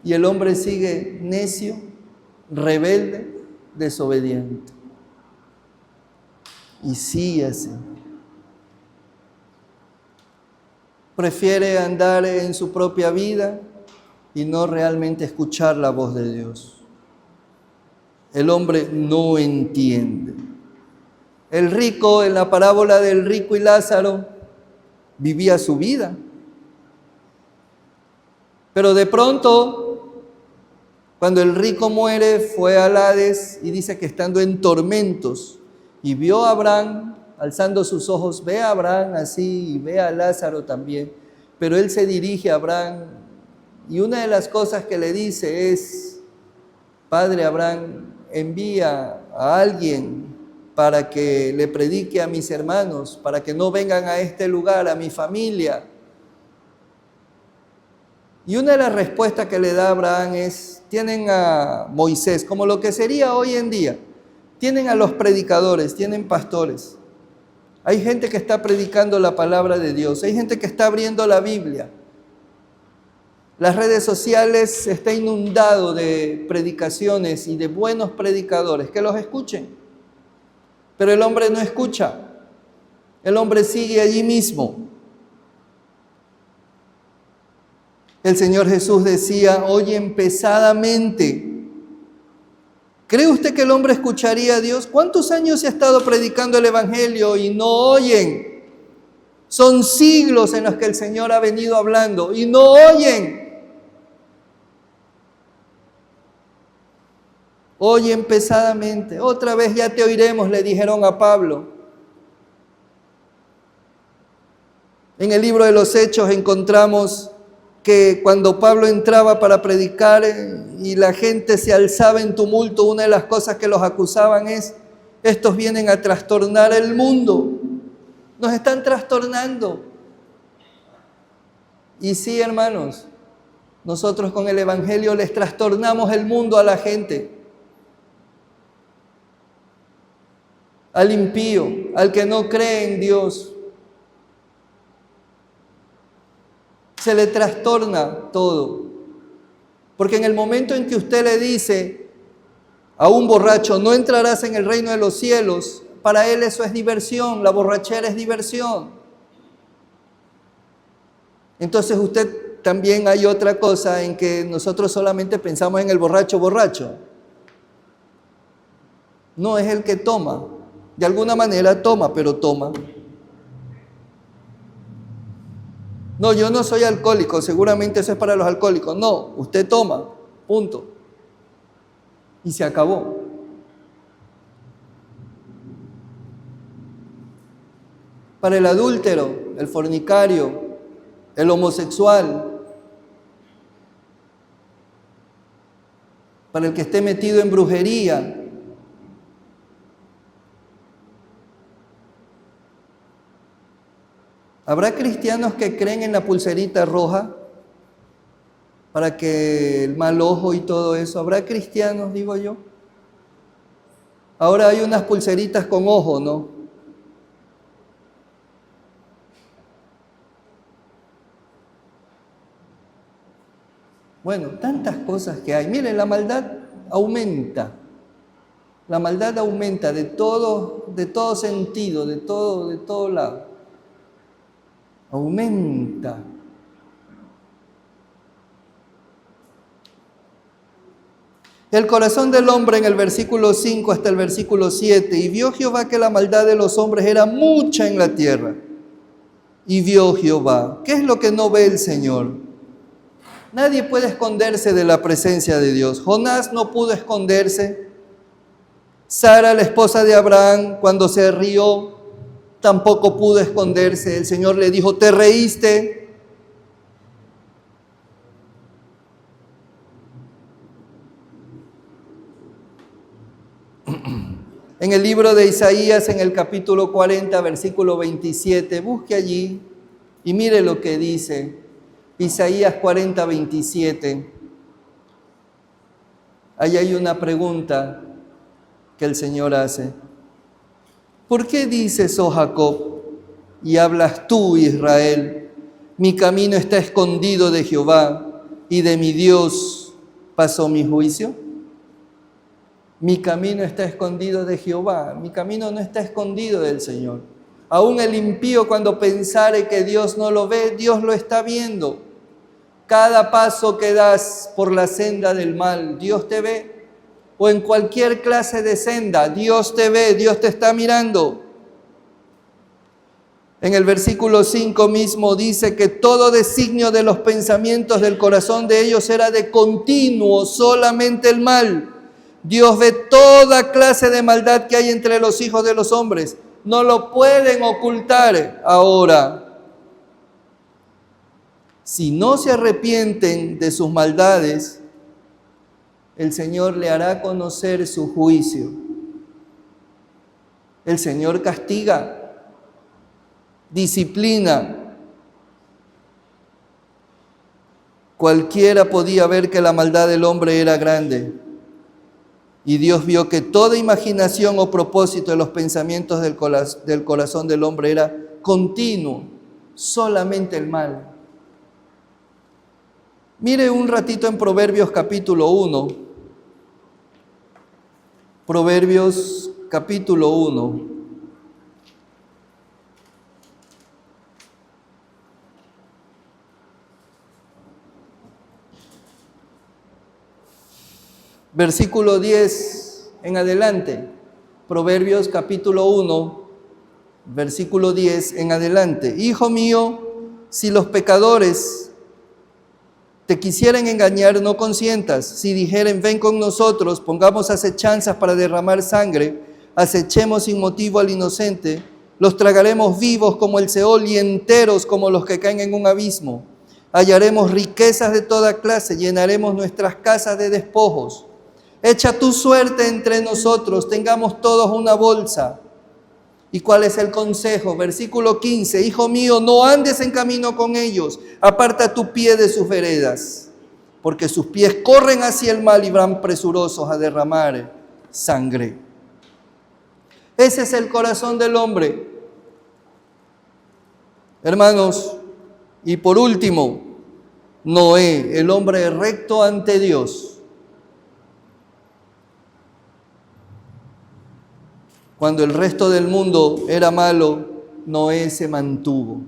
Y el hombre sigue necio, rebelde, desobediente. Y sigue así. Prefiere andar en su propia vida y no realmente escuchar la voz de Dios. El hombre no entiende. El rico, en la parábola del rico y Lázaro, vivía su vida. Pero de pronto, cuando el rico muere, fue al Hades y dice que estando en tormentos, y vio a Abraham, alzando sus ojos, ve a Abraham así y ve a Lázaro también. Pero él se dirige a Abraham y una de las cosas que le dice es, Padre Abraham, envía a alguien para que le predique a mis hermanos, para que no vengan a este lugar, a mi familia. Y una de las respuestas que le da Abraham es, tienen a Moisés, como lo que sería hoy en día, tienen a los predicadores, tienen pastores. Hay gente que está predicando la palabra de Dios, hay gente que está abriendo la Biblia. Las redes sociales está inundado de predicaciones y de buenos predicadores, que los escuchen. Pero el hombre no escucha, el hombre sigue allí mismo. El Señor Jesús decía, oyen pesadamente. ¿Cree usted que el hombre escucharía a Dios? ¿Cuántos años se ha estado predicando el Evangelio y no oyen? Son siglos en los que el Señor ha venido hablando y no oyen. Oyen pesadamente. Otra vez ya te oiremos, le dijeron a Pablo. En el libro de los Hechos encontramos que cuando Pablo entraba para predicar y la gente se alzaba en tumulto, una de las cosas que los acusaban es, estos vienen a trastornar el mundo, nos están trastornando. Y sí, hermanos, nosotros con el Evangelio les trastornamos el mundo a la gente, al impío, al que no cree en Dios. Se le trastorna todo. Porque en el momento en que usted le dice a un borracho, no entrarás en el reino de los cielos, para él eso es diversión, la borrachera es diversión. Entonces usted también hay otra cosa en que nosotros solamente pensamos en el borracho borracho. No es el que toma. De alguna manera toma, pero toma. No, yo no soy alcohólico, seguramente eso es para los alcohólicos. No, usted toma, punto. Y se acabó. Para el adúltero, el fornicario, el homosexual, para el que esté metido en brujería, ¿habrá cristianos que creen en la pulserita roja para que el mal ojo y todo eso? ¿Habrá cristianos, digo yo? Ahora hay unas pulseritas con ojo, ¿no? Bueno, tantas cosas que hay. Miren, la maldad aumenta. La maldad aumenta de todo sentido, de todo lado. Aumenta. El corazón del hombre en el versículo 5 hasta el versículo 7. Y vio Jehová que la maldad de los hombres era mucha en la tierra. Y vio Jehová. ¿Qué es lo que no ve el Señor? Nadie puede esconderse de la presencia de Dios. Jonás no pudo esconderse. Sara, la esposa de Abraham, cuando se rió, tampoco pudo esconderse. El Señor le dijo, ¿te reíste? En el libro de Isaías, en el capítulo 40, versículo 27, busque allí y mire lo que dice. Isaías 40, 27. Ahí hay una pregunta que el Señor hace. ¿Por qué dices, oh Jacob, y hablas tú, Israel? Mi camino está escondido de Jehová, y de mi Dios pasó mi juicio. Mi camino está escondido de Jehová, mi camino no está escondido del Señor. Aún el impío, cuando pensare que Dios no lo ve, Dios lo está viendo. Cada paso que das por la senda del mal, Dios te ve. O en cualquier clase de senda, Dios te ve, Dios te está mirando. En el versículo 5 mismo dice que todo designio de los pensamientos del corazón de ellos era de continuo, solamente el mal. Dios ve toda clase de maldad que hay entre los hijos de los hombres. No lo pueden ocultar ahora. Si no se arrepienten de sus maldades, el Señor le hará conocer su juicio. El Señor castiga, disciplina. Cualquiera podía ver que la maldad del hombre era grande. Y Dios vio que toda imaginación o propósito de los pensamientos del corazón del hombre era continuo, solamente el mal. Mire un ratito en Proverbios capítulo 1. Proverbios capítulo 1. Versículo 10 en adelante. Proverbios capítulo 1, versículo 10 en adelante. Hijo mío, si los pecadores te quisieren engañar, no consientas. Si dijeren, ven con nosotros, pongamos acechanzas para derramar sangre, acechemos sin motivo al inocente, los tragaremos vivos como el Seol y enteros como los que caen en un abismo. Hallaremos riquezas de toda clase, llenaremos nuestras casas de despojos. Echa tu suerte entre nosotros, tengamos todos una bolsa. ¿Y cuál es el consejo? Versículo 15, hijo mío, no andes en camino con ellos, aparta tu pie de sus veredas, porque sus pies corren hacia el mal y van presurosos a derramar sangre. Ese es el corazón del hombre. Hermanos, y por último, Noé, el hombre recto ante Dios. Cuando el resto del mundo era malo, Noé se mantuvo.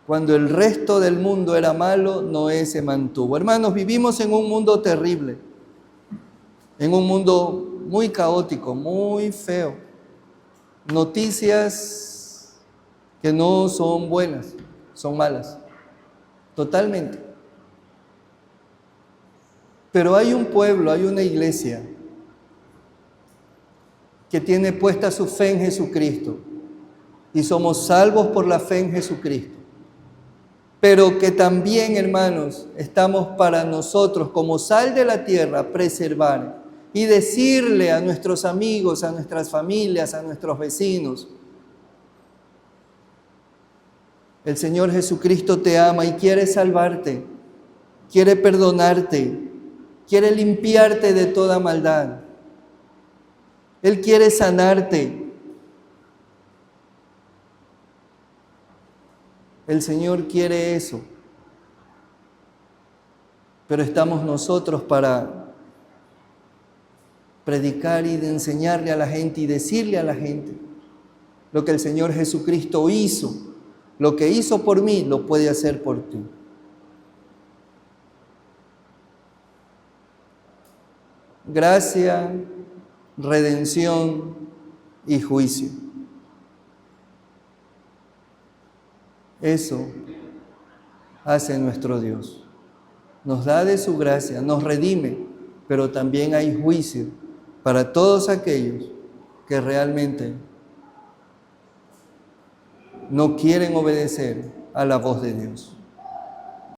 Cuando el resto del mundo era malo, Noé se mantuvo. Hermanos, vivimos en un mundo terrible, en un mundo muy caótico, muy feo. Noticias que no son buenas, son malas, totalmente. Pero hay un pueblo, hay una iglesia que tiene puesta su fe en Jesucristo y somos salvos por la fe en Jesucristo. Pero que también, hermanos, estamos para nosotros como sal de la tierra preservar y decirle a nuestros amigos, a nuestras familias, a nuestros vecinos: el Señor Jesucristo te ama y quiere salvarte, quiere perdonarte, quiere limpiarte de toda maldad. Él quiere sanarte. El Señor quiere eso. Pero estamos nosotros para predicar y de enseñarle a la gente y decirle a la gente lo que el Señor Jesucristo hizo. Lo que hizo por mí, lo puede hacer por ti. Gracia, redención y juicio. Eso hace nuestro Dios. Nos da de su gracia, nos redime, pero también hay juicio para todos aquellos que realmente no quieren obedecer a la voz de Dios.